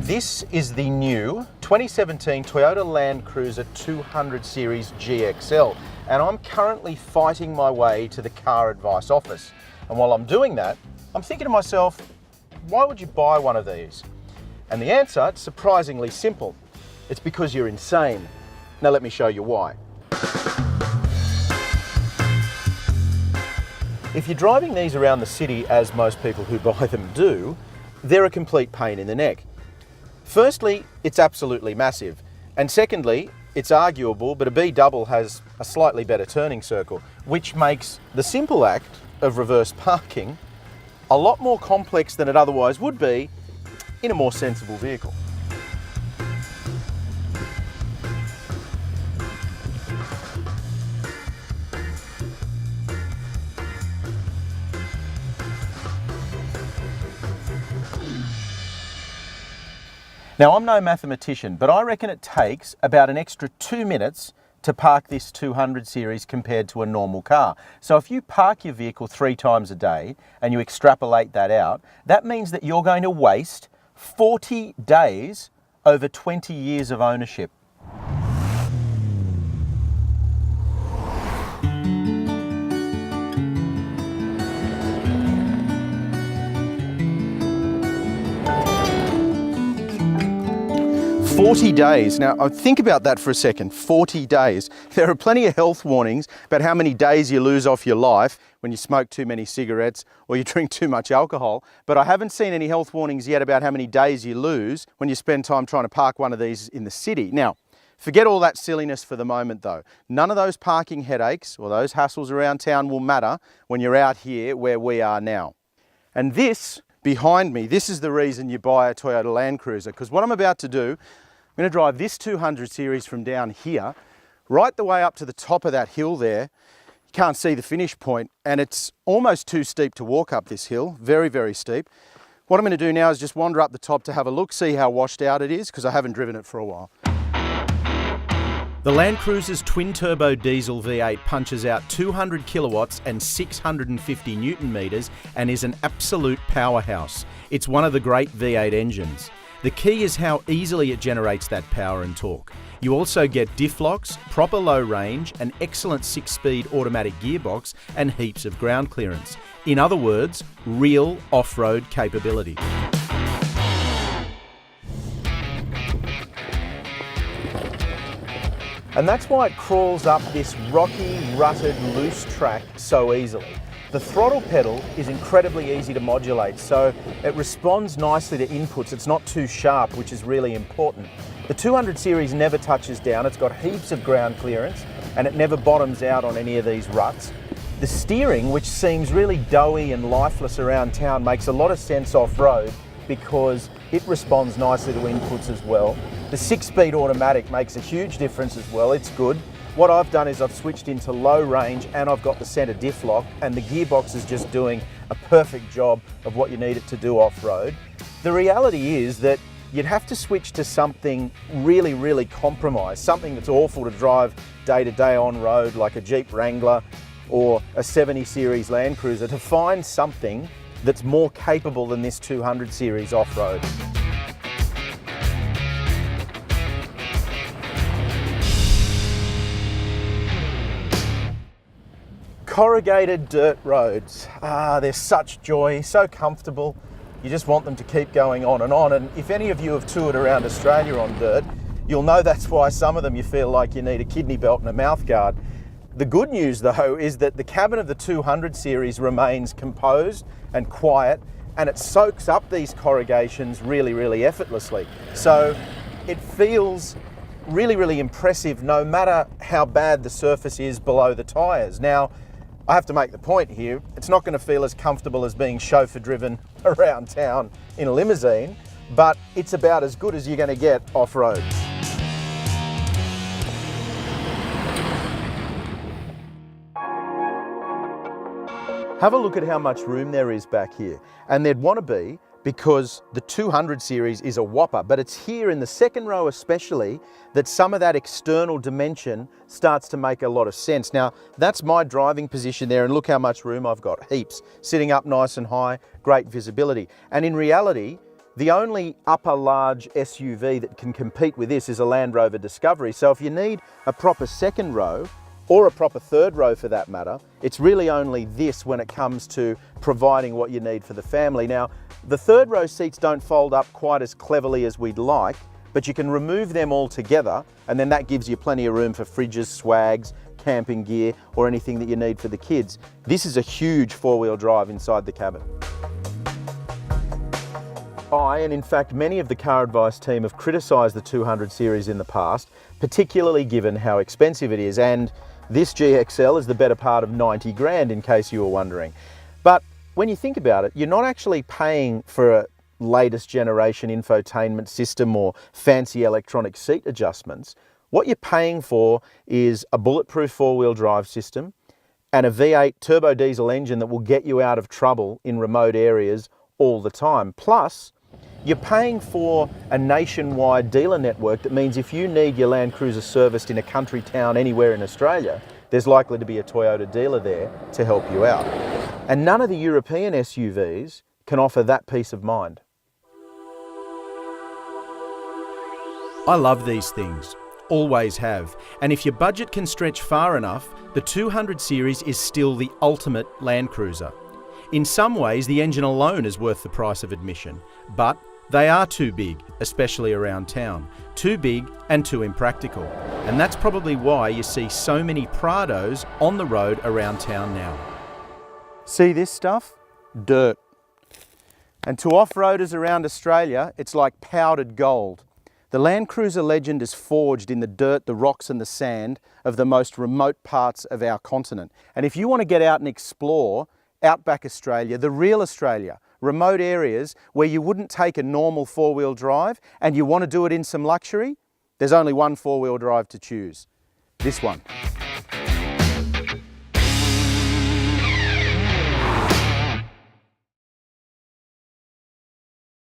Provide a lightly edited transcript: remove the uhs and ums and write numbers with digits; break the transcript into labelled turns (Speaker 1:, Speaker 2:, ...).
Speaker 1: This is the new 2017 Toyota LandCruiser 200 Series GXL, and I'm currently fighting my way to the CarAdvice office. And while I'm doing that, I'm thinking to myself, why would you buy one of these? And the answer is surprisingly simple. It's because you're insane. Now let me show you why. If you're driving these around the city, as most people who buy them do, they're a complete pain in the neck. Firstly, it's absolutely massive. And secondly, it's arguable, but a B-double has a slightly better turning circle, which makes the simple act of reverse parking a lot more complex than it otherwise would be in a more sensible vehicle. Now, I'm no mathematician, but I reckon it takes about an extra 2 minutes to park this 200 series compared to a normal car. So if you park your vehicle 3 times a day and you extrapolate that out, that means that you're going to waste 40 days over 20 years of ownership. "40 days. Now, think about that for a second. 40 days. There are plenty of health warnings about how many days you lose off your life when you smoke too many cigarettes or you drink too much alcohol, but I haven't seen any health warnings yet about how many days you lose when you spend time trying to park one of these in the city. Now, forget all that silliness for the moment though. None of those parking headaches or those hassles around town will matter when you're out here where we are now. And this, behind me, this is the reason you buy a Toyota LandCruiser, because what I'm about to do, I'm going to drive this 200 series from down here, right the way up to the top of that hill there. You can't see the finish point, and it's almost too steep to walk up this hill, very, very steep. What I'm going to do now is just wander up the top to have a look, see how washed out it is, because I haven't driven it for a while. The LandCruiser's twin-turbo diesel V8 punches out 200 kilowatts and 650 newton meters and is an absolute powerhouse. It's one of the great V8 engines. The key is how easily it generates that power and torque. You also get diff locks, proper low range, an excellent 6-speed automatic gearbox, and heaps of ground clearance. In other words, real off-road capability. And that's why it crawls up this rocky, rutted, loose track so easily. The throttle pedal is incredibly easy to modulate, so it responds nicely to inputs. It's not too sharp, which is really important. The 200 series never touches down. It's got heaps of ground clearance and it never bottoms out on any of these ruts. The steering, which seems really doughy and lifeless around town, makes a lot of sense off-road because it responds nicely to inputs as well. The 6-speed automatic makes a huge difference as well. It's good. What I've done is I've switched into low range and I've got the center diff lock, and the gearbox is just doing a perfect job of what you need it to do off-road. The reality is that you'd have to switch to something really, really compromised, something that's awful to drive day to day on road, like a Jeep Wrangler or a 70 series LandCruiser, to find something that's more capable than this 200 series off-road. Corrugated dirt roads, they're such joy, so comfortable. You just want them to keep going on. And if any of you have toured around Australia on dirt, you'll know that's why some of them you feel like you need a kidney belt and a mouth guard. The good news though is that the cabin of the 200 series remains composed and quiet, and it soaks up these corrugations really, really effortlessly. So it feels really, really impressive no matter how bad the surface is below the tyres. Now, I have to make the point here, it's not going to feel as comfortable as being chauffeur driven around town in a limousine, but it's about as good as you're going to get off-road. Have a look at how much room there is back here, and there'd want to be, because the 200 series is a whopper, but it's here in the second row especially that some of that external dimension starts to make a lot of sense. Now, that's my driving position there, and look how much room I've got, heaps. Sitting up nice and high, great visibility. And in reality, The only upper large SUV that can compete with this is a Land Rover Discovery. So if you need a proper second row, or a proper third row for that matter, it's really only this when it comes to providing what you need for the family. Now, the third row seats don't fold up quite as cleverly as we'd like, but you can remove them all together, and then that gives you plenty of room for fridges, swags, camping gear, or anything that you need for the kids. This is a huge four-wheel drive inside the cabin. And in fact many of the CarAdvice team have criticised the 200 series in the past, particularly given how expensive it is, and this GXL is the better part of 90 grand in case you were wondering. But when you think about it, you're not actually paying for a latest generation infotainment system or fancy electronic seat adjustments. What you're paying for is a bulletproof four-wheel drive system and a V8 turbo diesel engine that will get you out of trouble in remote areas all the time. Plus, you're paying for a nationwide dealer network that means if you need your LandCruiser serviced in a country town anywhere in Australia, there's likely to be a Toyota dealer there to help you out. And none of the European SUVs can offer that peace of mind.
Speaker 2: I love these things, always have. And if your budget can stretch far enough, the 200 series is still the ultimate LandCruiser. In some ways, the engine alone is worth the price of admission, but they are too big, especially around town. Too big and too impractical. And that's probably why you see so many Prados on the road around town now.
Speaker 1: See this stuff? Dirt. And to off-roaders around Australia, it's like powdered gold. The LandCruiser legend is forged in the dirt, the rocks and the sand of the most remote parts of our continent. And if you want to get out and explore outback Australia, the real Australia, remote areas where you wouldn't take a normal four-wheel drive and you want to do it in some luxury, there's only one four-wheel drive to choose. This one.